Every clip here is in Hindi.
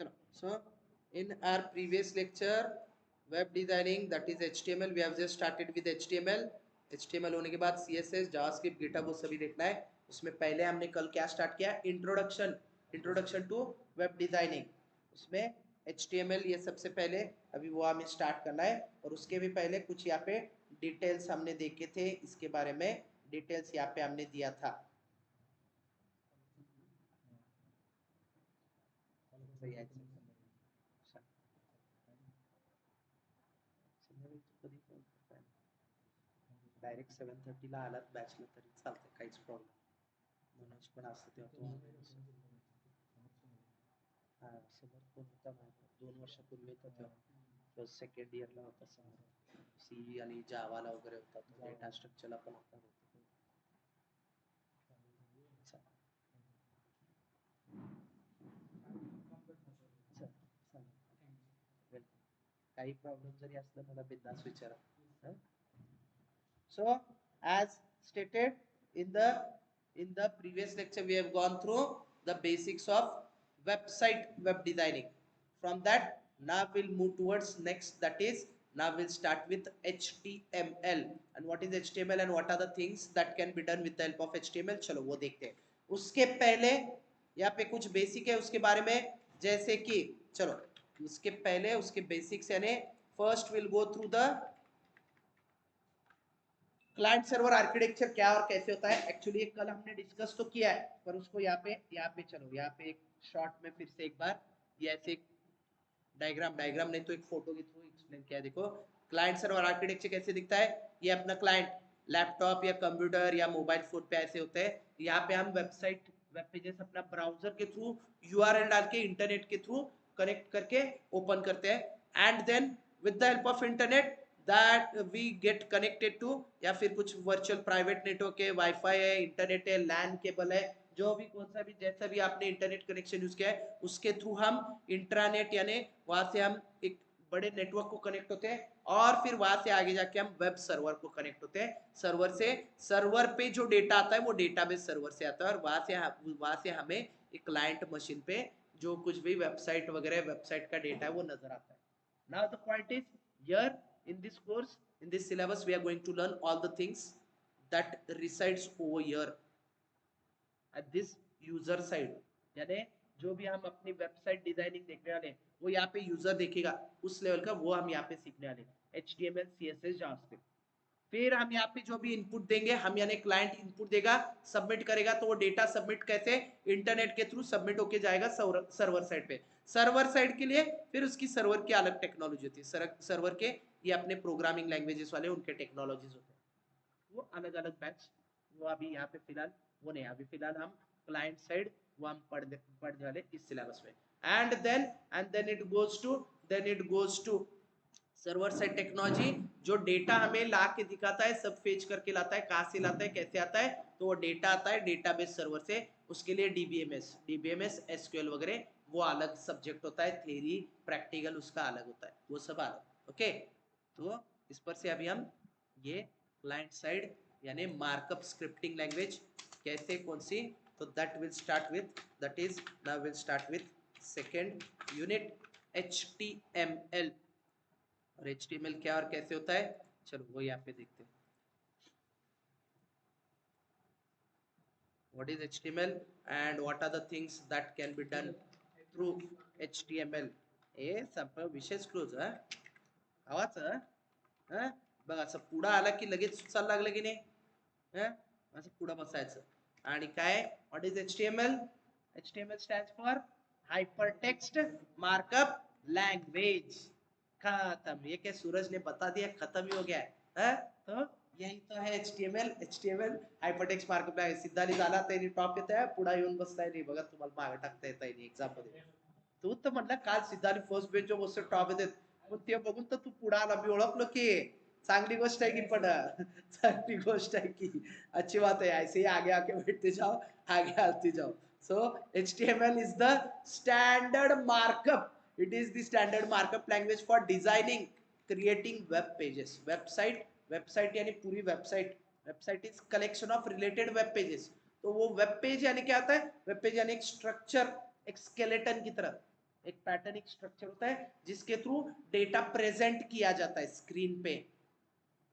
चलो, so in our previous lecture web designing, that is HTML, we have just started with HTML. HTML होने के बाद CSS, JavaScript, GitHub वो सभी देखना है. उसमें पहले हमने कल क्या स्टार्ट किया, इंट्रोडक्शन टू वेब डिजाइनिंग. उसमें HTML ये सबसे पहले अभी वो हमें स्टार्ट करना है. और उसके भी पहले कुछ यहाँ पे डिटेल्स हमने देखे थे, इसके बारे में डिटेल्स यहाँ पे हमने दिया था. डायरेक्ट 7:30 ला आलात बॅचला तरी चालते, काहीच प्रॉब्लेम. मनोज पण असते तेव्हा तो समोर कोण होता माझा 2 वर्षापूर्वी होता तेव्हा फर्स्ट सेकंड इयरला होता समोर. सी आणि जावाला वगैरे होता तो, डेटा स्ट्रक्चरला पण होता. काही प्रॉब्लेम जरी असलं मला बिंदास विचारा. So as stated in the previous lecture, we have gone through the basics of web designing. From that, now we'll move towards next, that is now we'll start with HTML. And what is HTML and what are the things that can be done with the help of HTML, चलो वो देखते हैं. उसके पहले यहाँ पे कुछ बेसिक है उसके बारे में, जैसे कि चलो उसके पहले उसके बेसिक्स यानी first will go through the client server architecture क्या और कैसे होता है. एक्चुअली कल हमने डिस्कस तो किया है, पर उसको यहाँ पे चलो यहाँ पे एक शॉर्ट में फिर से एक बार ये ऐसे डायग्राम नहीं तो एक फोटो के थ्रू एक्सप्लेन किया है. देखो क्लाइंट सर्वर आर्किटेक्चर कैसे दिखता है. ये अपना क्लाइंट लैपटॉप या कंप्यूटर या मोबाइल फोन पे ऐसे होते हैं. यहाँ पे हम वेब पेजेस अपना ब्राउजर के थ्रू यूआरएल डाल के इंटरनेट के थ्रू कनेक्ट करके ओपन करते हैं. And then with the help of internet that we get connected to, या फिर कुछ वर्चुअल प्राइवेट नेटवर्क है, वाईफाई है, इंटरनेट है, लैन केबल है, जो भी कौन सा भी जैसा भी आपने इंटरनेट कनेक्शन यूज किया है उसके थ्रू हम इंट्रानेट यानी वहां से हम एक बड़े नेटवर्क को कनेक्ट होते हैं. और फिर वहां से आगे जाके हम वेब सर्वर को कनेक्ट होते हैं. सर्वर पे जो डेटा आता है वो डेटाबेस सर्वर से आता है, और वहां से हमें एक क्लाइंट मशीन पे जो कुछ भी वेबसाइट वगैरह वेबसाइट का डेटा है वो नजर आता है. Now the point is here in this course, in this syllabus, we are going to learn all the things that resides over here at this user side. यानी जो भी हम अपनी वेबसाइट डिजाइनिंग देखने वाले वो यहाँ पे यूजर देखेगा, उस लेवल का वो हम यहाँ पे सीखने वाले. HTML, CSS, JavaScript. फिर हम यहाँ पे जो भी इनपुट देंगे, हम यानी क्लाइंट इनपुट देगा, सबमिट करेगा, तो वो डेटा सबमिट कैसे इंटरनेट के थ्रू सबमिट होके जाएगा सर्वर साइड पे. सर्वर साइड के लिए फिर उसकी सर्वर की अलग टेक्नोलॉजी होती है. सर्वर के ये अपने प्रोग्रामिंग लैंग्वेजेस वाले उनके टेक्नोलॉजीज होते हैं, वो अलग अलग बैच. वो अभी यहाँ पे फिलहाल वो नहीं, अभी फिलहाल हम क्लाइंट साइड वो हम पढ़ने वाले इस सिलेबस में. And then it goes to server side technology, जो डेटा हमें ला के दिखाता है, सब फेच करके लाता है. कहाँ से लाता है, कैसे आता है, तो वो डेटा आता है डेटाबेस सर्वर से. उसके लिए डीबीएमएस एसक्यूएल वगैरह वो अलग सब्जेक्ट होता है. थ्योरी प्रैक्टिकल उसका अलग होता है, वो सब अलग. ओके, तो इस पर से अभी हम ये क्लाइंट साइड यानी मार्कअप स्क्रिप्टिंग लैंग्वेज कैसे कौन सी, तो that will start with second unit HTML. और HTML क्या और कैसे होता है, चलो वो यहाँ पे देखते हैं. What is HTML and what are the things that can be done through HTML. हे संपूर्ण विशेष क्लोज आवाज बघ असं पुढं आला की लगेच सुचायला लागलं की नाही, असं पुढं बसायचं. आणि काय, what is HTML. HTML stands for hypertext markup language. खत्म. ये क्या सूरज ने बता दिया, खत्म ही हो गया है. तो यही तो है HTML hypertext markup language. Siddhali झाला त्यांनी टॉप येत आहे, पुढे येऊन बसलाय नाही बघा, तुम्हाला मागे टाकता येत आहे एक्झाम मध्ये. तू तर म्हटलं काल सिद्धाली फर्स्ट बेंच वर बसतो टॉप येते, पण ते बघून तर तू पुढे आला. मी ओळखलो की चांगली गोष्ट आहे की, पण चांगली गोष्ट आहे की, अच्छी बात है. ऐसे ही आगे आके बैठते जाओ, आगे आते जाओ. So HTML is the standard markup. It is the standard markup language for designing, creating web pages. Website यानी पूरी website is collection of related web pages. तो वो वेब पेज यानी क्या आता है, वेब पेज यानी एक स्ट्रक्चर, एक स्केलेटन की तरह. एक पैटर्न, एक स्ट्रक्चर होता है जिसके थ्रू डेटा प्रेजेंट किया जाता है स्क्रीन पे।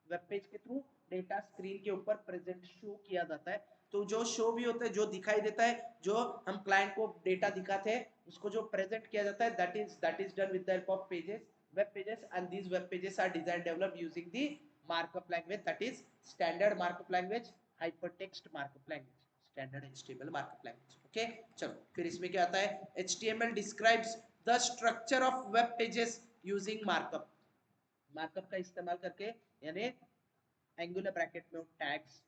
वेब पेज के थ्रू डेटा स्क्रीन के ऊपर प्रेजेंट शो किया जाता है। तो जो शो भी होता है, जो दिखाई देता है, जो हम क्लाइंट को डेटा दिखाते हैं, उसको जो प्रेजेंट किया जाता है, that is done with the help of pages, web pages, and these web pages are designed developed using the markup language, that is standard markup language, hypertext markup language, standard HTML markup language। Okay, चलो फिर इसमें क्या आता है, HTML describes the structure of web pages using markup। Markup का इस्तेमाल करके, यानी एंगुलर ब्रैकेट में टैग्स,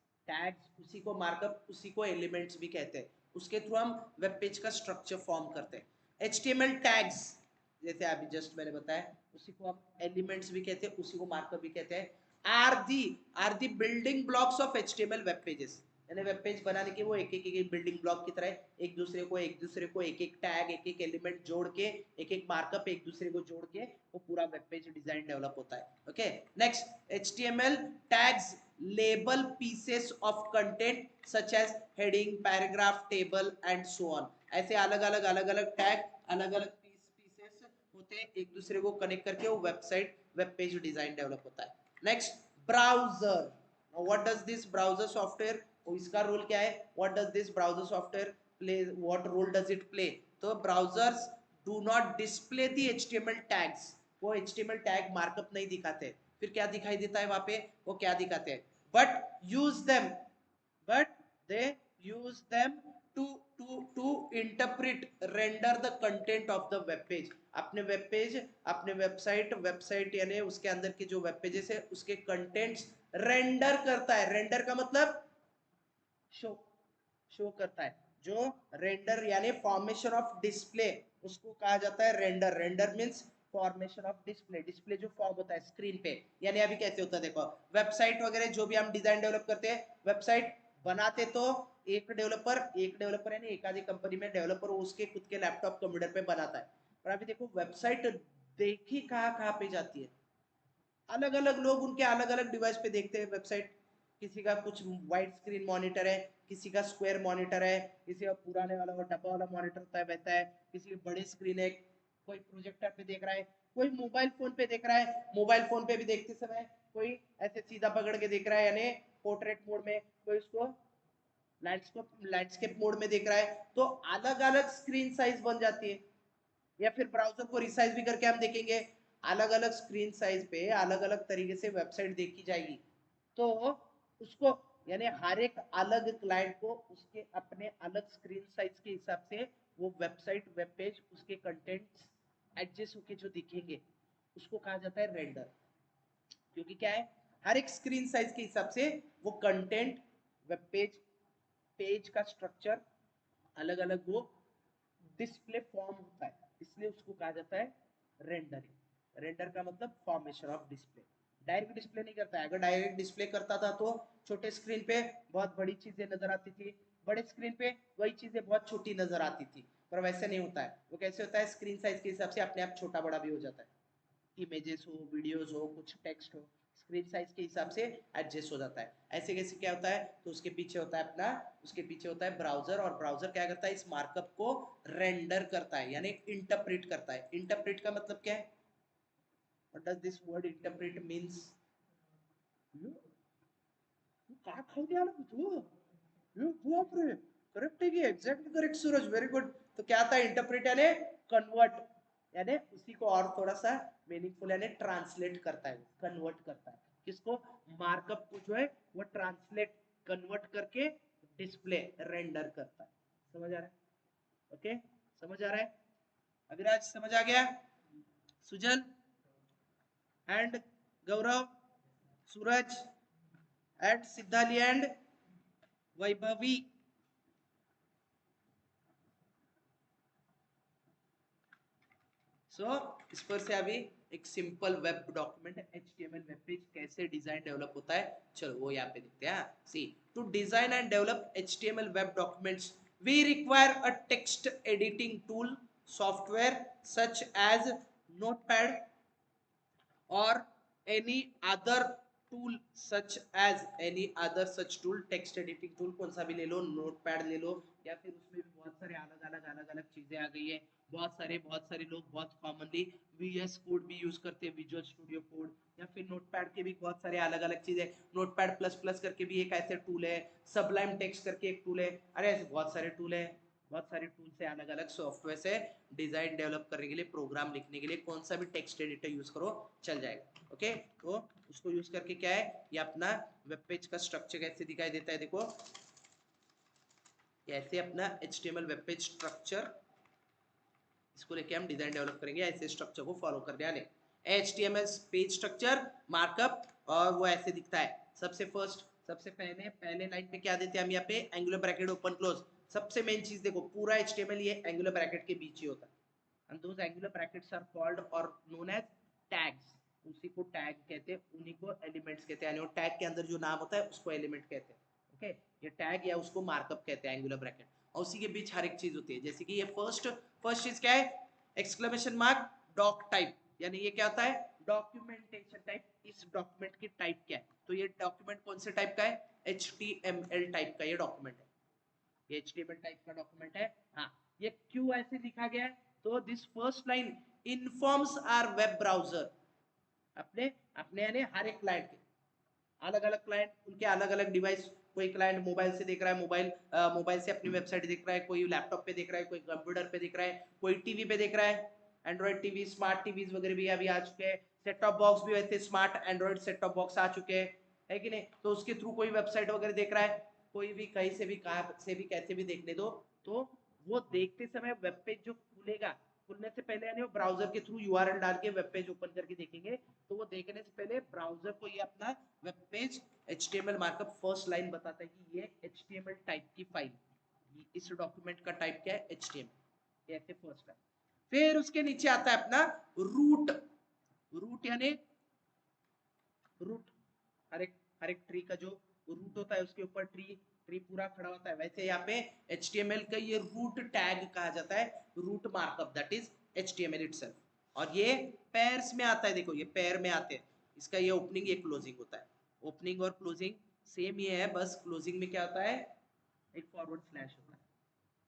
उसी को मार्कअप, उसी को एलिमेंट्स भी कहते हैं, उसके थ्रू हम वेब पेज का स्ट्रक्चर फॉर्म करते हैं। HTML टैग्स जैसे अभी जस्ट मैंने बताया, उसी को हम एलिमेंट्स भी कहते हैं, उसी को मार्कअप भी कहते हैं। Are the building blocks of HTML web pages, यानी वेब पेज बनाने के वो एक बिल्डिंग ब्लॉक की तरह एक दूसरे को एक टैग, एक एलिमेंट जोड़ के, एक मार्कअप एक दूसरे को जोड़ के वो पूरा वेब पेज डिजाइन डेवलप होता है। Okay, next, HTML tags label pieces of content such as heading, paragraph, table and so on। ऐसे अलग अलग टैग, अलग अलग पीसेस होते हैं, एक दूसरे को कनेक्ट करके वो website, web page design develop होता है। Next, browser. What does this browser software, इसका रोल क्या है, what does this browser software play, what role does it play. तो browsers do not display the HTML tags, वो HTML टैग मार्कअप नहीं दिखाते। फिर क्या दिखाई देता है वहां पे, वो क्या दिखाते हैं, but use them, but they use them to interpret, render the content of the web page। अपने वेब पेज, अपने वेबसाइट यानी उसके अंदर की जो वेब पेजेस है उसके कंटेंट्स रेंडर करता है। रेंडर का मतलब शो करता है। जो रेंडर यानी फॉर्मेशन ऑफ डिस्प्ले, उसको कहा जाता है render. Render means formation of display, display जो फॉर्म होता है स्क्रीन पे। यानी अभी कैसे होता है देखो, वेबसाइट वगैरह जो भी हम डिजाइन डेवलप करते हैं, वेबसाइट बनाते तो एक डेवलपर यानी एक आधी कंपनी में डेवलपर उसके खुद के लैपटॉप कंप्यूटर पे बनाता है। पर अभी देखो वेबसाइट देखी कहाँ पे जाती है, अलग अलग लोग उनके अलग अलग डिवाइस पे देखते हैं वेबसाइट। किसी का कुछ वाइड स्क्रीन मॉनिटर है, किसी का स्क्वायर मॉनिटर है, किसी का पुराने वाला वो डब्बा वाला मॉनिटर होता है वैसा है, किसी की बड़ी स्क्रीन है, कोई प्रोजेक्टर पे देख रहा है, कोई मोबाइल फोन पे देख रहा है। मोबाइल फोन पे भी देखते समय कोई ऐसे सीधा पकड़ के देख रहा है यानी पोर्ट्रेट मोड में, कोई उसको लैंडस्केप मोड में देख रहा है। तो अलग अलग स्क्रीन साइज बन जाती है। या फिर ब्राउजर को रिसाइज भी करके हम देखेंगे, अलग अलग स्क्रीन साइज पे अलग अलग तरीके से वेबसाइट देखी जाएगी। तो उसको यानी हर एक अलग क्लाइंट को उसके अपने अलग स्क्रीन साइज के हिसाब से वो वेबसाइट, वेब पेज, उसके कंटेंट्स एडजस्ट होके जो दिखेंगे उसको कहा जाता है रेंडर। क्योंकि क्या है, हर एक स्क्रीन साइज के हिसाब से वो कंटेंट, वेब पेज, पेज का स्ट्रक्चर अलग अलग वो डिस्प्ले फॉर्म होता है, इसलिए उसको कहा जाता है रेंडरिंग। रेंडर का मतलब formation of display. Direct display नहीं करता है, अगर डायरेक्ट डिस्प्ले करता था तो छोटे स्क्रीन पे बहुत बड़ी चीजें नजर आती थी, बड़े स्क्रीन पे वही चीजें बहुत छोटी नजर आती थी। पर वैसे नहीं होता है, वो कैसे होता है, स्क्रीन साइज के हिसाब से अपने आप छोटा बड़ा भी हो जाता है। इमेजेस हो, वीडियोस हो, कुछ टेक्स्ट हो, स्क्रीन साइज के हिसाब से एडजस्ट हो जाता है। ऐसे कैसे क्या होता है, तो उसके पीछे होता है अपना, उसके पीछे होता है ब्राउजर, और ब्राउजर क्या करता है, इस मार्कअप को रेंडर करता है यानी इंटरप्रेट करता है। इंटरप्रेट का मतलब क्या है, what does this word interpret means. का खाऊन आला तू, बाप रे, करेक्ट है की, एग्जैक्टली करेक्ट सूरज, वेरी गुड। तो क्या था इंटरप्रेट यानी कन्वर्ट, यानी उसी को और थोड़ा सा मीनिंगफुल यानी ट्रांसलेट करता है, कन्वर्ट करता है। किसको, मार्कअप को जो है वो ट्रांसलेट, कन्वर्ट करके डिस्प्ले, रेंडर करता है। समझ आ रहा है, ओके, समझ आ रहा है, अभिराज समझ आ गया, Sujal and Gaurav, Suraj and Siddhali and Vaibhavi. इस पर से अभी एक simple web document HTML web page कैसे डिजाइन डेवलप होता है, चलो वो यहाँ पे देखते हैं। See, to design and develop HTML web documents we require a text editing tool software such as notepad or any other tool such as any other such tool, text editing tool कौन सा भी ले लो, नोटपैड ले लो, या फिर उसमें भी बहुत सारे अलग अलग चीजें आ गई है। बहुत सारे लोग बहुत कॉमनली वीएस कोड भी यूज करते हैं, विजुअल स्टूडियो कोड, या फिर नोटपैड के भी बहुत सारे अलग अलग चीजें। नोटपैड प्लस प्लस करके भी एक ऐसे टूल है, सबलाइम टेक्स्ट करके एक टूल है, अरे ऐसे बहुत सारे टूल है। बहुत सारे टूल से अलग अलग सॉफ्टवेयर से डिजाइन डेवलप करने के लिए, प्रोग्राम लिखने के लिए कौन सा भी टेक्स्ट एडिटर यूज करो चल जाएगा। ओके, तो उसको यूज करके क्या है, ये अपना वेब पेज का स्ट्रक्चर कैसे दिखाई देता है, देखो ऐसे अपना HTML वेब पेज स्ट्रक्चर, इसको लेके हम डिजाइन डेवलप करेंगे, ऐसे स्ट्रक्चर को फॉलो करने वाले। HTML पेज स्ट्रक्चर मार्कअप, और वो ऐसे दिखता है। सबसे पहले लाइन पे क्या देते हैं हम यहाँ पे, एंगुलर ब्रैकेट ओपन क्लोज। सबसे मेन चीज देखो, पूरा HTML ये एंगुलर ब्रैकेट के बीच ही होता है, and those angular brackets are called or known as tags। उसी को टैग कहते हैं, उन्हीं को एलिमेंट्स कहते हैं, यानी वो टैग के अंदर जो नाम होता है उसको एलिमेंट कहते हैं। ओके, ये टैग या उसको मार्कअप कहते हैं एंगुलर ब्रैकेट, और उसी के बीच हर एक चीज होती है। जैसे कि ये फर्स्ट चीज क्या है, एक्सक्लेमेशन मार्क डॉक टाइप, यानी ये क्या होता है, डॉक्यूमेंटेशन टाइप। इस डॉक्यूमेंट की टाइप क्या है, तो ये डॉक्यूमेंट कौन से टाइप का है, HTML टाइप का ये डॉक्यूमेंट है, ये HTML टाइप का डॉक्यूमेंट है। हाँ, ये क्यों ऐसे लिखा गया है, तो this first line informs our web browser, अपने अपने यानी हर एक क्लाइंट के अलग अलग क्लाइंट, उनके अलग अलग डिवाइस। कोई क्लाइंट मोबाइल से देख रहा है, मोबाइल से अपनी वेबसाइट देख रहा है, कोई लैपटॉप पे देख रहा है, कोई कंप्यूटर पे देख रहा है, कोई टीवी पे देख रहा है। एंड्रॉइड टीवी, स्मार्ट टीवीज वगैरह भी अभी आ चुके हैं, सेट टॉप बॉक्स भी वैसे smart android set top box आ चुके हैं, है कि नहीं। तो उसके थ्रू कोई वेबसाइट वगैरह देख रहा है, कोई भी कहीं से भी कहाँ से भी कैसे भी देखने दो, तो वो देखते समय वेब पेज जो खुलेगा, खुलने से पहले यानी वो ब्राउजर के थ्रू URL डाल के वेब पेज ओपन करके देखेंगे, तो वो देखने से पहले ब्राउजर को ये अपना web page HTML markup first line बताता है कि ये HTML टाइप की फाइल, इस डॉक्यूमेंट का टाइप क्या है, HTML, ऐसे फर्स्ट लाइन। फिर उसके नीचे आता है अपना रूट, रूट यानी रूट, हर एक ट्री का जो रूट होता है उसके ऊपर ट्री पूरा खड़ा होता है, वैसे यहाँ पे HTML का ये रूट टैग कहा जाता है, root markup, that is HTML itself. और ये पेयर्स में आता है, देखो ये पेयर में आते हैं, इसका ये ओपनिंग ये क्लोजिंग होता है। ओपनिंग और क्लोजिंग सेम ये है, बस क्लोजिंग में क्या होता है, एक फॉरवर्ड स्लैश होता है,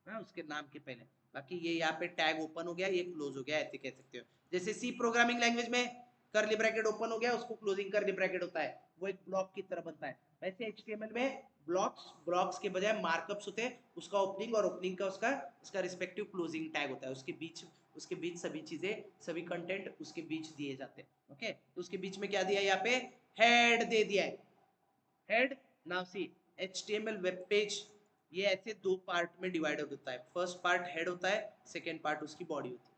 हाँ, उसके नाम के पहले। बाकी ये यहाँ पे टैग ओपन हो गया, ये क्लोज हो गया, ऐसे कह सकते हो। जैसे सी प्रोग्रामिंग लैंग्वेज में करली ब्रैकेट ओपन हो गया, उसको क्लोजिंग करली ब्रैकेट होता है, वो एक ब्लॉक की तरह बनता है। वैसे HTML में ब्लॉक्स के बजाय मार्कअप्स होते हैं, उसका ओपनिंग और ओपनिंग का उसका रिस्पेक्टिव क्लोजिंग टैग होता है, उसके बीच सभी चीजें, सभी कंटेंट उसके बीच दिए जाते हैं। ओके, तो उसके बीच में क्या दिया है, यहाँ पे हेड दे दिया है, head. Now see, HTML web page ये ऐसे दो पार्ट में डिवाइड होता है, फर्स्ट पार्ट हेड होता है, सेकेंड पार्ट उसकी बॉडी होती है,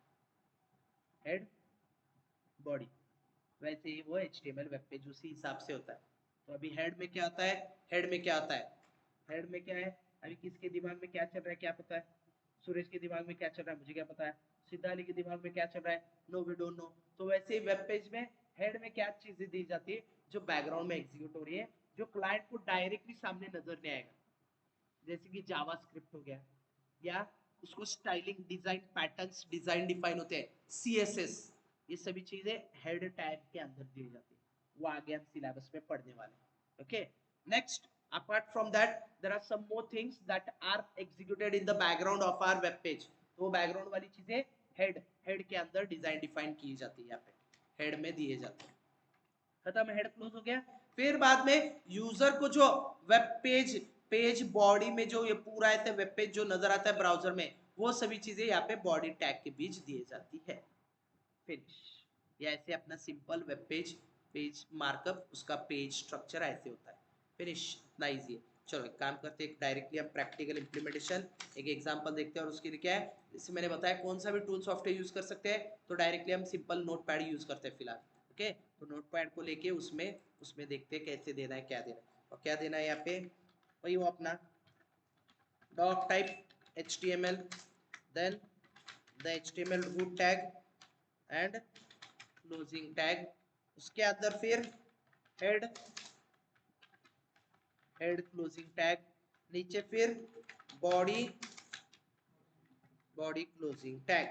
हेड बॉडी। वैसे ही वो HTML वेब पेज उसी हिसाब से होता है। तो अभी हेड में क्या होता है, हेड में क्या होता है, हेड में क्या है, अभी किसके दिमाग में क्या चल रहा है क्या पता है, सुरेश के दिमाग में क्या चल रहा है मुझे क्या पता है, सिद्धाली के दिमाग में क्या चल रहा है, नो वी डोंट नो। तो वैसे ही वेब पेज में हेड में क्या चीजें दी जाती है जो बैकग्राउंड में एग्जीक्यूट हो रही है, जो क्लाइंट को डायरेक्टली सामने नजर नहीं आएगा, जैसे कि जावास्क्रिप्ट हो गया, या उसको styling design patterns design define होते हैं, CSS, ये सभी चीजें हेड टैग के अंदर दी जाती है। वो आगे हम सिलेबस में पढ़ने वाले। Okay, next, apart from that there are some more things that are executed in the background of our web page। तो वो बैकग्राउंड वाली चीजें हेड के अंदर डिजाइन डिफाइन की जाती है, यहाँ पे हेड में दिए जाते हैं। खत्म, हेड क्लोज हो गया। फिर बाद में यूजर को जो वेब पेज बॉडी में जो ये पूरा ऐसे वेब पेज जो नजर आता है ब्राउजर में, वो सभी चीजें यहाँ पे बॉडी टैग के बीच दिए जाती है। फिनिश, ये ऐसे अपना सिंपल वेब पेज मार्कअप, उसका पेज स्ट्रक्चर ऐसे होता है। फिनिश, इतना इजी है। चलो एक काम करते हैं, डायरेक्टली हम प्रैक्टिकल इंप्लीमेंटेशन एक एग्जांपल देखते हैं, और उसके लिए क्या है, जैसे मैंने बताया कौन सा भी टूल सॉफ्टवेयर यूज कर सकते हैं, तो डायरेक्टली हम सिंपल नोटपैड यूज करते हैं फिलहाल। ओके, तो नोटपैड को लेके उसमें देखते हैं कैसे देना है, क्या देना है, और क्या देना है यहाँ पे, वही वो अपना doc type HTML, then the HTML root tag and closing tag, उसके अंदर फिर हेड क्लोजिंग टैग, नीचे फिर बॉडी क्लोजिंग टैग।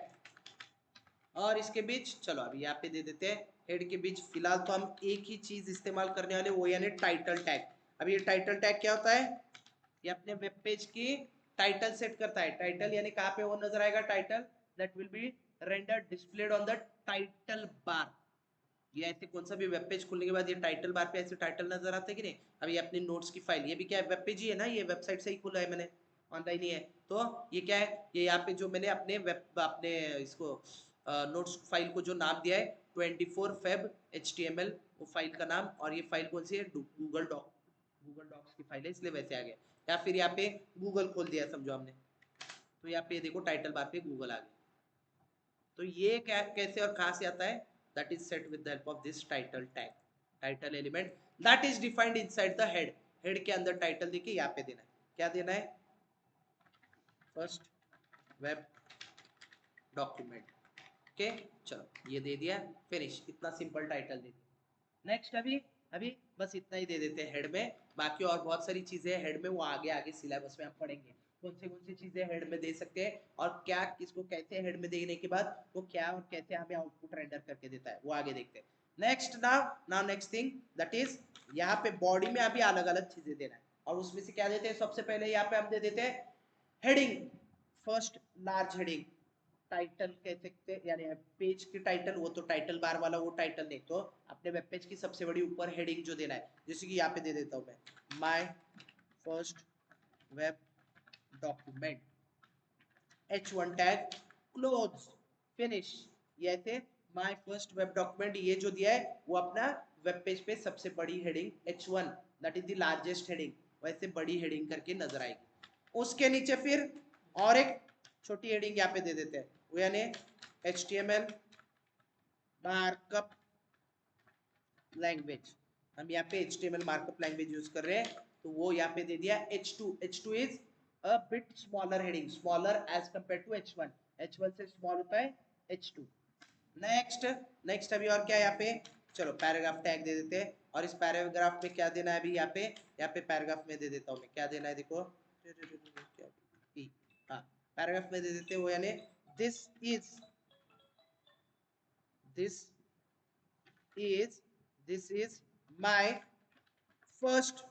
और इसके बीच चलो अभी यहाँ पे दे देते हैं हेड के बीच फिलहाल तो हम एक ही चीज इस्तेमाल करने वाले वो यानी टाइटल टैग। अभी ये टाइटल टैग क्या होता है, ये अपने वेब पेज की टाइटल सेट करता है। टाइटल यानी कहाँ पे वो नजर आएगा, title that will be rendered displayed on the title bar. ये ऐसे कौन सा भी वेब पेज खुलने के बाद ये टाइटल बार पे ऐसे टाइटल नजर आते हैं कि नहीं। अभी अपनी नोट्स की फाइल, ये भी क्या है वेब पेज ही है ना, ये वेबसाइट से ही खुला है मैंने, ऑनलाइन ही है। तो ये क्या है, ये यहाँ पे जो मैंने अपने वेब अपने इसको नोट्स फाइल को जो नाम दिया है 24 फेब HTML वो फाइल का नाम, और ये फाइल कौन सी है गूगल डॉक्स की फाइल है इसलिए वैसे आ गया। या फिर यहाँ पे गूगल खोल दिया समझो हमने, तो यहाँ पे देखो टाइटल बार पे गूगल आ गया। तो ये क्या कैसे और कहाँ से आता है, that is set with the help of this title tag, title element that is defined inside the head। Head के अंदर टाइटल देखिए यहाँ पे देना है, क्या देना है, फर्स्ट वेब डॉक्यूमेंट। ओके चलो ये दे दिया, फिनिश, इतना सिंपल टाइटल दे दिया। नेक्स्ट अभी अभी बस इतना ही दे देते हैं हेड में, बाकी और बहुत सारी चीजें हेड में वो आगे आगे सिलेबस में हम पढ़ेंगे कौन सी चीजें हेड में दे सकते हैं और क्या किसको कैसे हेड में देने के बाद वो क्या और कैसे हमें आउटपुट रेंडर करके देता है वो आगे देखते हैं। Next now next thing that is यहाँ पे बॉडी में अभी अलग अलग चीजें देना है और उसमें से क्या देते हैं, सबसे पहले यहाँ पे हम दे देते हैं heading. First large heading, title कह सकते हैं यानी पेज की टाइटल, वो तो टाइटल बार वाला वो टाइटल नहीं, तो अपने वेब पेज की सबसे बड़ी ऊपर हेडिंग जो देना है, जैसे कि यहाँ पे दे देता हूँ मैं my first web document H1 tag close finish. ये ऐसे माय फर्स्ट वेब डॉक्यूमेंट ये जो दिया है वो अपना वेब पेज पे सबसे बड़ी heading H1 that is the largest heading, वैसे बड़ी हेडिंग करके नजर आएगी। उसके नीचे फिर और एक छोटी हेडिंग यहाँ पे दे देते हैं वो यानी HTML मार्कअप लैंग्वेज। हम यहाँ पे HTML मार्कअप लैंग्वेज यूज कर रहे हैं तो वो यहाँ पे दे दिया H2। H2 is a bit smaller heading, smaller as compare to H1, H1 से स्मॉल होता है H2। नेक्स्ट अभी और क्या यहाँ पे, चलो पैराग्राफ टैग दे देते हैं और इस पैराग्राफ में क्या देना है अभी यहाँ पे पैराग्राफ में दे देता हूँ मैं, क्या देना है देखो, हाँ पैराग्राफ में दे देते हैं वो यानी this is my first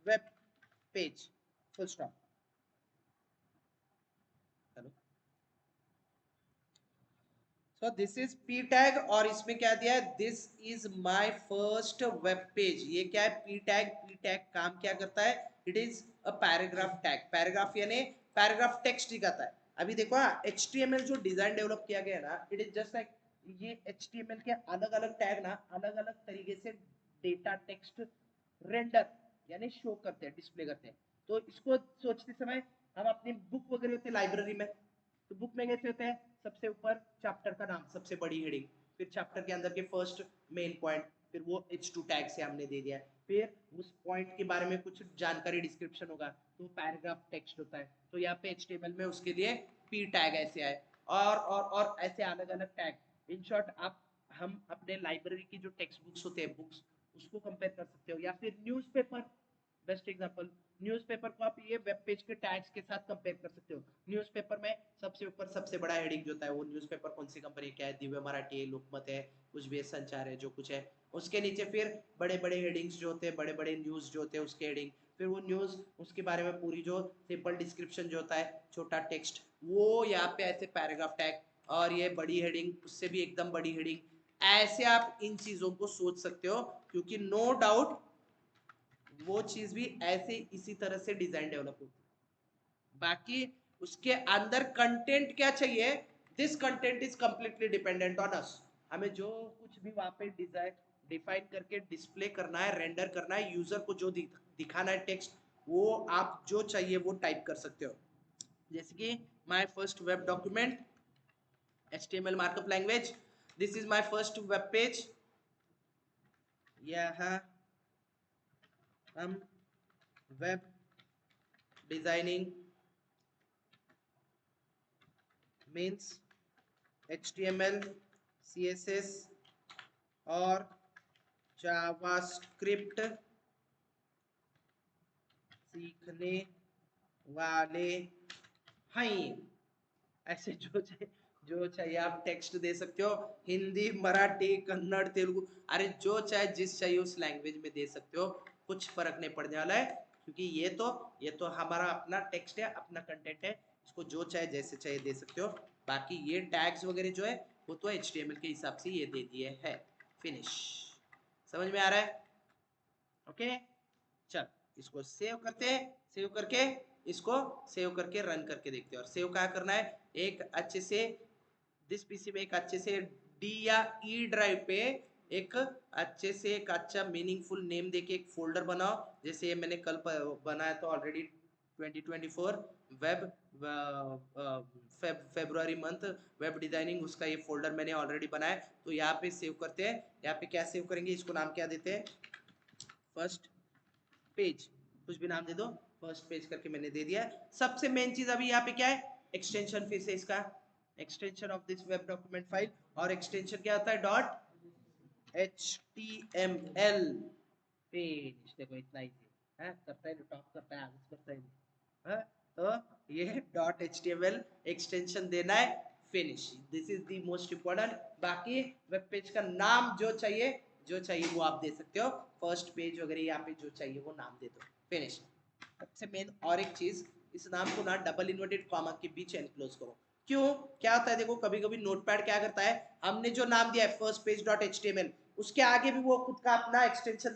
web page full stop. Hello, so this is P tag और इसमें क्या दिया है, this is my first web page. ये क्या है पी टैग काम क्या करता है, it is a paragraph tag. Paragraph यानी पैराग्राफ टेक्स्ट दिखाता है। अभी देखो HTML जो डिजाइन डेवलप किया गया है ना, इट इज जस्ट लाइक ये HTML के अलग अलग टैग ना अलग अलग तरीके से डेटा टेक्स्ट रेंडर यानी शो करते हैं, डिस्प्ले करते हैं। तो इसको सोचते समय हम अपनी बुक वगैरह होते लाइब्रेरी में, तो बुक में कैसे होते हैं, सबसे ऊपर चैप्टर का नाम सबसे बड़ी हेडिंग, फिर चैप्टर के अंदर के फर्स्ट मेन पॉइंट, फिर वो H2 टैग से हमने दे दिया है, फिर उस पॉइंट के बारे में कुछ जानकारी डिस्क्रिप्शन होगा तो पैराग्राफ टेक्स्ट होता है। तो यहाँ पे HTML में उसके लिए पी टैग ऐसे आए और ऐसे अलग अलग टैग। इन शॉर्ट आप हम अपने लाइब्रेरी की जो टेक्स्ट बुक्स होते हैं बुक्स उसको कंपेयर कर सकते हो, या फिर न्यूज़पेपर बेस्ट एग्जांपल, न्यूज़पेपर को आप ये वेब पेज के टैग्स के साथ कंपेयर कर सकते हो। न्यूज़पेपर में सबसे ऊपर सबसे बड़ा हेडिंग जो होता है वो न्यूज़पेपर कौन सी कंपनी क्या है, दिव्य मराठी है, लोकमत है, कुछ भी संचार है, जो कुछ है। उसके नीचे फिर बड़े बड़े हेडिंग्स जो होते हैं, बड़े बड़े न्यूज़ जो होते हैं उसके हेडिंग, फिर वो न्यूज़ उसके बारे में पूरी जो सिंपल डिस्क्रिप्शन जो होता है छोटा टेक्स्ट वो यहाँ पे ऐसे पैराग्राफ टैग, और ये बड़ी हेडिंग उससे भी एकदम बड़ी हेडिंग। ऐसे आप इन चीजों को सोच सकते हो क्योंकि नो डाउट वो चीज भी ऐसे इसी तरह से डिजाइन डेवलप होती है। बाकी उसके अंदर कंटेंट क्या चाहिए, this content is completely dependent on us. हमें जो कुछ भी वहां पे डिजाइन डिफाइन करके डिस्प्ले करना है, रेंडर करना है, यूजर को जो दिखाना है टेक्स्ट, वो आप जो चाहिए वो टाइप कर सकते हो। जैसे कि my first web document HTML markup language, this is my first web page. यहाँ हम web designing means HTML CSS और जावास्क्रिप्ट सीखने वाले हैं। ऐसे जो जो चाहिए आप टेक्स्ट दे सकते हो, हिंदी, मराठी, कन्नड़, तेलुगु, अरे जो चाहे जिस चाहिए उस लैंग्वेज में दे सकते हो, कुछ फर्क नहीं पड़ने वाला है, क्योंकि ये तो हमारा अपना टेक्स्ट है, अपना कंटेंट है, इसको जो चाहे जैसे चाहिए दे सकते हो। बाकी ये टैग्स वगैरह जो है वो तो HTML के हिसाब से ये दे दिए है। फिनिश। समझ में आ रहा है? ओके, चल इसको सेव करते हैं, सेव करके इसको सेव करके रन करके देखते हैं। और सेव क्या करना है, एक अच्छे से दिस पीसी में एक अच्छे से डी या ई ड्राइव पे एक अच्छे से एक अच्छा मीनिंगफुल नेम देके एक फोल्डर बनाओ। जैसे ये मैंने कल बनाया तो already 2024 web February month web designing, उसका ये फोल्डर मैंने ऑलरेडी बनाया। तो यहाँ पे सेव करते हैं। यहाँ पे क्या सेव करेंगे, इसको नाम क्या देते हैं, फर्स्ट पेज, कुछ भी नाम दे दो, फर्स्ट पेज करके मैंने दे दिया। सबसे मेन चीज अभी यहाँ पे क्या है, एक्सटेंशन, फिर से इसका extension of this web document file, और एक्सटेंशन क्या होता है, डॉट HTML। फिनिश। देखो इतना ही है, करता है टॉप करता है, आगे करता है, तो ये डॉट HTML एक्सटेंशन देना है। Finish. This is the most important. बाकी वेब पेज का नाम जो चाहिए वो आप दे सकते हो, फर्स्ट पेज वगैरह यहाँ पे जो चाहिए वो नाम दे दो। फिनिश। सबसे मेन और एक चीज, इस नाम को ना डबल इन्वर्टेड कॉमा के बीच एनक्लोज करो। क्यों, क्या होता है, देखो कभी कभी नोटपैड क्या करता है, हमने जो नाम दिया है फर्स्ट पेज डॉट HTML, उसके आगे भी वो खुद का अपना एक्सटेंशन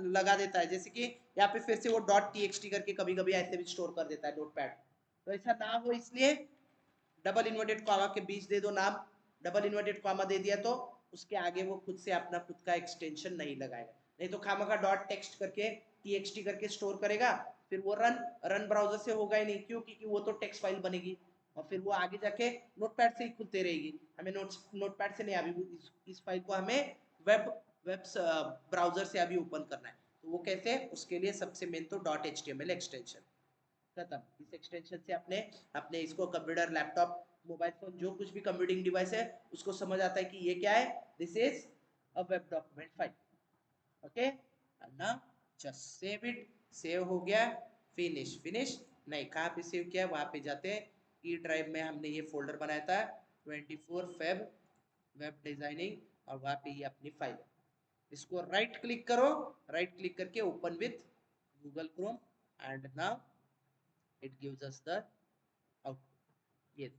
लगा देता है। जैसे कि यहाँ पे फिर से वो डॉट TXT करके कभी कभी ऐसे भी स्टोर कर देता है नोटपैड। तो ऐसा ना हो इसलिए डबल इन्वर्टेड कॉमा के बीच दे दो नाम। डबल इन्वर्टेड कॉमा दे दिया तो उसके आगे वो खुद से अपना खुद का एक्सटेंशन नहीं लगाएगा, नहीं तो खामा का डॉट टेक्स्ट करके TXT करके स्टोर करेगा, फिर वो रन ब्राउजर से होगा ही नहीं। क्यों, क्योंकि वो तो टेक्स्ट फाइल बनेगी और फिर वो आगे जाके नोटपैड से ही खुलते रहेगी। हमें नोटपैड से नहीं, अभी इस फाइल को हमें वेब वेब ब्राउजर से अभी ओपन करना है। तो वो कैसे, उसके लिए सबसे मेन तो डॉट HTML एक्सटेंशन। खत्म। इस एक्सटेंशन से अपने अपने इसको कंप्यूटर, लैपटॉप, मोबाइल फोन, जो कुछ भी कंप्यूटिंग डिवाइस है उसको समझ आता है कि ये क्या है, this is a web document file. Okay, ना जस्ट सेव इट। सेव हो गया। फिनिश। फिनिश नहीं, कहाँ पे सेव किया, वहां पे जाते हैं, ई ड्राइव में हमने ये फोल्डर बनाया था 24 फेब वेब डिजाइनिंग, और वहां पे ये अपनी फाइल है। इसको राइट क्लिक करो, राइट क्लिक करके open with Google Chrome, and now it gives us the output. ये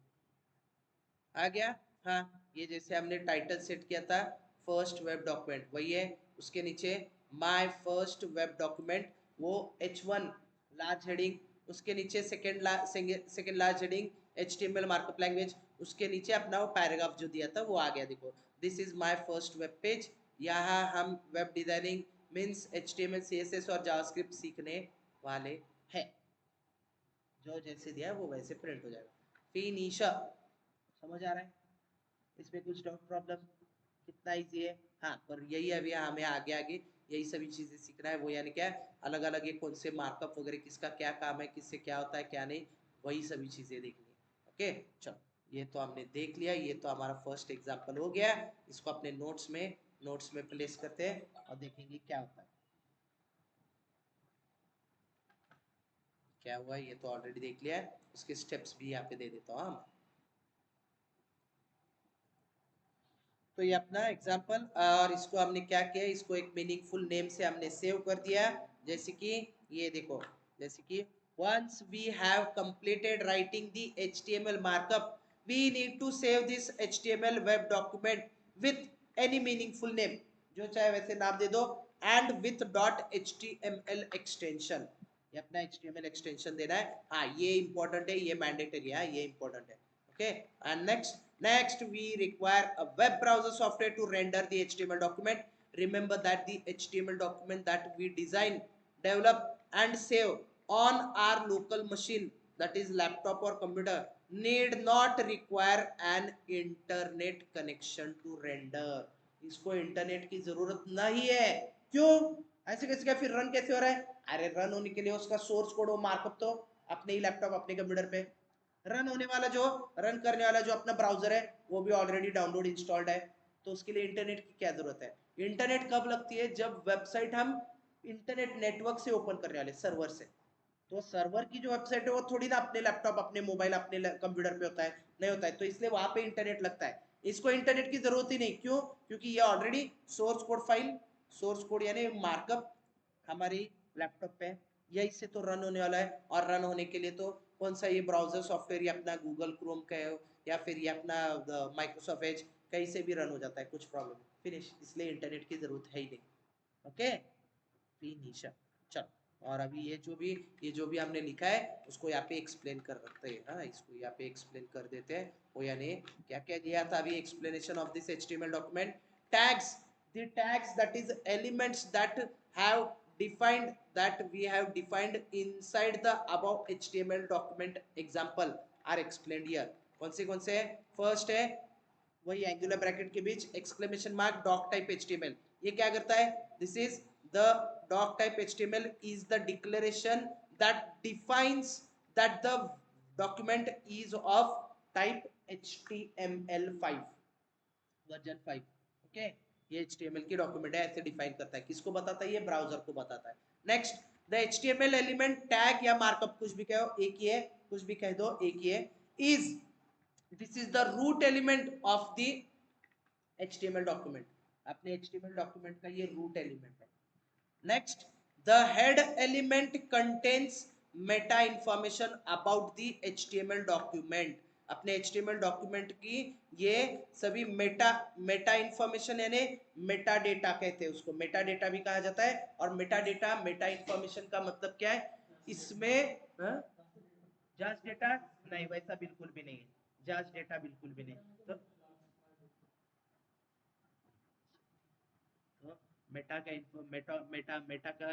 आ गया। हाँ, ये जैसे हमने टाइटल सेट किया था फर्स्ट वेब डॉक्यूमेंट, वही है। उसके नीचे माय फर्स्ट वेब डॉक्यूमेंट, वो H1 लार्ज हेडिंग, उसके नीचे second large heading HTML markup language, उसके नीचे अपना वो पैराग्राफ जो दिया था वो आ गया। देखो, this is my first web page. यहाँ हम web designing means HTML CSS और जावास्क्रिप्ट सीखने वाले हैं। जो जैसे दिया है वो वैसे प्रिंट हो जाएगा। फिनिशर। समझ आ रहा है? इसमें कुछ डाउट प्रॉब्लम? कितना इजी है। हाँ, पर यही अभी हमें आगे आगे यही सभी चीजें सीखना है। वो यानी क्या है, अलग अलग ये कौन से मार्कअप वगैरह, किसका क्या काम है, किससे क्या होता है क्या नहीं, वही सभी चीजें देखनी है। ओके, चलो ये तो हमने देख लिया। ये तो हमारा फर्स्ट एग्जाम्पल हो गया। इसको अपने नोट्स में प्लेस करते हैं और देखेंगे क्या होता है। क्या हुआ, ये तो ऑलरेडी देख लिया है, उसके स्टेप्स भी यहाँ पे दे देता हूँ हम। तो ये अपना एग्जाम्पल, और इसको हमने क्या किया, इसको एक मीनिंगफुल नेम से हमने सेव कर दिया। जैसे कि ये देखो, जैसे कि once we have completed writing the HTML markup, we need to save this HTML web document with any meaningful name, जो चाहे वैसे नाम दे दो, and with .html extension। ये अपना HTML एक्सटेंशन देना है। हाँ, ये इंपॉर्टेंट है, ये मैंडेटरी है, ये इंपॉर्टेंट है। Okay, and next we require a web browser software to render the HTML document. Remember that the HTML document that we design, develop and save on our local machine, that is laptop or computer, need not require an internet connection to render। इसको इंटरनेट की जरूरत नहीं है। क्यों, ऐसे कैसे, क्या फिर रन कैसे हो रहा है? अरे रन होने के लिए उसका सोर्स कोड और मार्कअप तो अपने ही लैपटॉप, अपने कंप्यूटर पे रन होने वाला, जो रन करने वाला जो अपना ब्राउजर है वो भी ऑलरेडी डाउनलोड इंस्टॉल्ड है। तो उसके लिए इंटरनेट की क्या जरूरत है? इंटरनेट कब लगती है, जब वेबसाइट हम इंटरनेट नेटवर्क से ओपन करने वाले, सर्वर से। तो सर्वर की जो वेबसाइट है वो थोड़ी ना अपने लैपटॉप, अपने मोबाइल, अपने कंप्यूटर पे होता है, नहीं होता है, तो इसलिए वहां पे इंटरनेट लगता है। इसको इंटरनेट की जरूरत ही नहीं, क्यों? क्योंकि ये already source code file, source code यानी मार्कअप हमारी लैपटॉप पे यही से तो रन होने वाला है। और रन होने के लिए तो कौन सा ये ब्राउजर सॉफ्टवेयर, या अपना गूगल क्रोम का है, या फिर ये अपना माइक्रोसॉफ्ट एज, कहीं से भी रन हो जाता है, कुछ प्रॉब्लम फिनिश, इसलिए इंटरनेट की जरूरत है ही नहीं। Okay, finish. चलो, और अभी ये जो भी हमने लिखा है उसको यहाँ पे एक्सप्लेन कर रखते हैं। हाँ, इसको यहाँ पे एक्सप्लेन कर देते हैं। वो यानी क्या क्या दिया था अभी, explanation of this HTML document. Tags, the tags, that is elements that have defined, that we have defined inside the above html document example are explained here। कौन से है? फर्स्ट है वही एंगुलर ब्रैकेट के बीच exclamation mark doc type HTML. ये क्या करता है? This is the doc type HTML is the declaration that defines that the document is of type HTML5 version 5। Okay, ये HTML की डॉक्यूमेंट है, ऐसे डिफाइन करता है। किसको बताता है? ये ब्राउजर को बताता है। Next, the HTML element tag या मार्कअप, कुछ भी कहो एक ही है, कुछ भी कह दो एक ही है, is, this is the root element of the HTML document. अपने HTML डॉक्यूमेंट का ये रूट एलिमेंट है। Next, the head element contains meta information about the HTML document. अपने HTML डॉक्यूमेंट की ये सभी मेटा मेटा इंफॉर्मेशन यानी मेटा डेटा कहते हैं उसको, मेटा डेटा भी कहा जाता है। और मेटा डेटा, मेटा इंफॉर्मेशन का मतलब क्या है? इसमें जांच डेटा नहीं, वैसा बिल्कुल भी नहीं है, जांच डेटा बिल्कुल भी नहीं। तो मेटा का मेटा मेटा मेटा का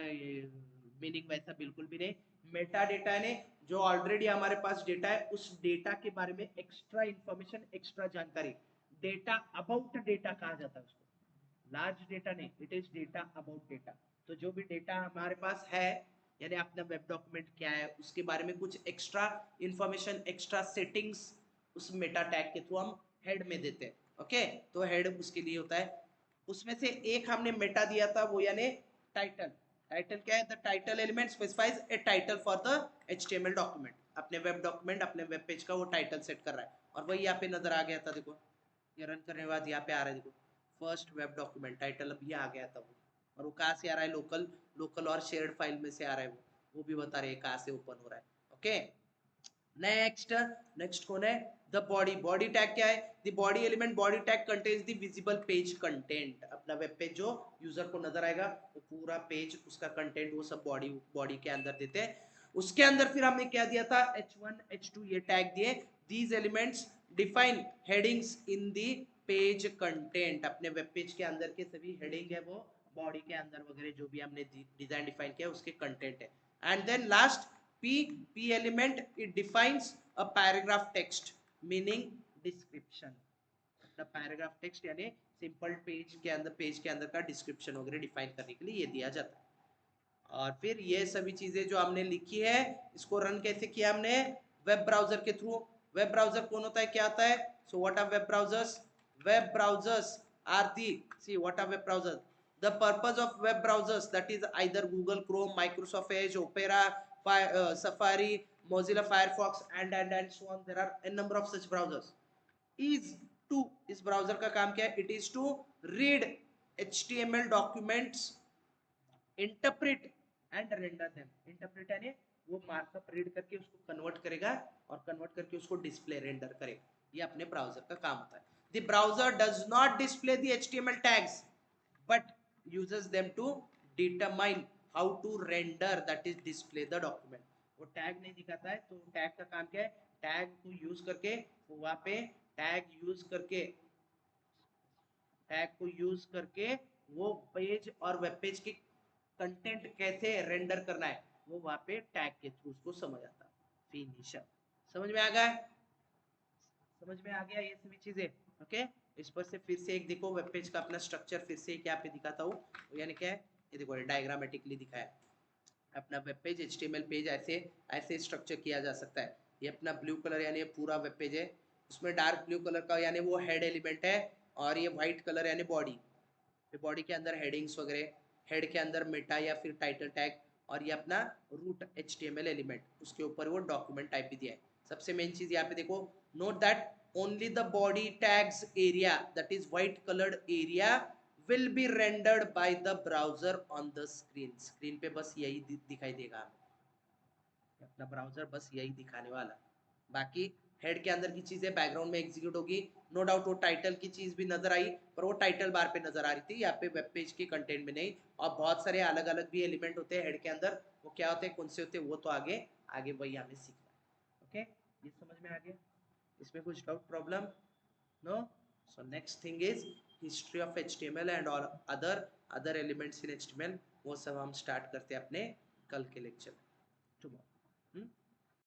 मीनिंग वैसा बिल्कुल भी नहीं। मेटा डेटा ने जो ऑलरेडी हमारे पास डेटा है उस डेटा के बारे में एक्स्ट्रा इंफॉर्मेशन, एक्स्ट्रा जानकारी, डेटा अबाउट डेटा कहा जाता है उसको। लार्ज डेटा नहीं, it is data about data. तो जो भी डेटा हमारे पास है, यानी अपना वेब डॉक्यूमेंट क्या है उसके बारे में कुछ एक्स्ट्रा इंफॉर्मेशन, एक्स्ट्रा सेटिंग्स उस मेटा टैग के थ्रू हम हेड में देते हैं। ओके, तो हेड उसके लिए होता है। उसमें से एक हमने मेटा दिया था, वो यानी टाइटल। टाइटल क्या है? The title element specifies A title for the HTML document. अपने वेब डॉक्यूमेंट, अपने वेब पेज का वो टाइटल सेट कर रहा है, और वही यहाँ पे नजर आ गया था। देखो, ये रन करने के बाद यहाँ पे आ रहा है, देखो फर्स्ट वेब डॉक्यूमेंट टाइटल अभी आ गया था वो। और वो कहाँ से आ रहा है? लोकल, लोकल और शेयर्ड फाइल में से आ रहा है वो भी बता रहे हैं कहाँ से ओपन हो रहा है। ओके, नेक्स्ट, नेक्स्ट कौन है? The body. बॉडी टैग क्या है? The body element, body tag contains the visible page content. अपना वेब पेज जो यूजर को नजर आएगा वो पूरा पेज, उसका कंटेंट वो सब बॉडी, बॉडी के अंदर देते हैं। उसके अंदर फिर हमने क्या दिया था? H1 H2 ये टैग दिए। These elements define headings in the page content. अपने वेब पेज के अंदर के सभी हेडिंग है वो बॉडी के अंदर वगैरह जो भी हमने डिजाइन डिफाइन किया उसके कंटेंट है। And then last, P element, it defines a paragraph text meaning description। the paragraph text यानी सिंपल पेज के अंदर का डिस्क्रिप्शन वगैरह डिफाइन करने के लिए ये दिया जाता है। और फिर ये सभी चीजें जो हमने लिखी है इसको रन कैसे किया हमने? वेब ब्राउजर के थ्रू। वेब ब्राउजर कौन होता है, क्या आता है? So what are web browsers? Web browsers are the, see what are web browsers? The purpose of web browsers, that is either Google Chrome, Microsoft Edge, Opera, Safari, Mozilla Firefox, and so on. There are a number of such browsers. Is to, इस ब्राउजर का काम क्या है? It is to read HTML documents, interpret and render them। interpret यानी वो मार्कअप रीड करके उसको कन्वर्ट करेगा और कन्वर्ट करके उसको डिस्प्ले रेंडर करेगा। ये अपने ब्राउजर का काम होता है। The browser does not display the HTML tags but uses them to determine how to render, that is display the document। वो टैग नहीं दिखाता है, तो टैग का काम क्या है? टैग को यूज करके वहां पे टैग को यूज करके वो पेज और वेब पेज के कंटेंट कैसे रेंडर करना है वो वहां पे टैग के थ्रू उसको समझ आता है। फिनिशर। समझ में आ गया? समझ में आ गया ये सभी चीजें? ओके, इस पर से फिर से एक देखो वेब पेज का अपना स्ट्रक्चर फिर से क्या पे दिखाता हूँ, यानी क्या है? ये देखो डायग्रामेटिकली दिखाया अपना वेब पेज, HTML पेज ऐसे ऐसे स्ट्रक्चर किया जा सकता है। ये अपना ब्लू कलर यानी पूरा वेब पेज है, उसमें डार्क ब्लू कलर का यानी वो हेड एलिमेंट है, और ये व्हाइट कलर यानी बॉडी। बॉडी के अंदर हेडिंग्स वगैरह, हेड के अंदर मेटा या फिर टाइटल टैग, और ये अपना रूट HTML एलिमेंट, उसके ऊपर वो डॉक्यूमेंट टाइप भी दिया है। सबसे मेन चीज यहाँ पे देखो, note that only the body tags area, that is white coloured area, will be rendered by the browser on the screen। Screen पे बस यही दिखाई देगा हमें, अपना ब्राउजर बस यही दिखाने वाला। बाकी हेड के अंदर की चीजें बैकग्राउंड में एग्जीक्यूट होगी। नो डाउट वो टाइटल की चीज भी नजर आई, पर वो टाइटल बार पे नजर आ रही थी, यहाँ पे वेब पेज के कंटेंट में नहीं। और बहुत सारे अलग अलग भी एलिमेंट होते हैं हेड के अंदर, वो क्या होते हैं, कौन से होते हैं, वो तो आगे आगे वही हमें सीखना है। ओके, ये समझ में आ गया? इसमें कुछ doubt, problem? No? So next thing is history of HTML and all other elements in HTML, वो सब हम स्टार्ट करते हैं अपने कल के लेक्चर में।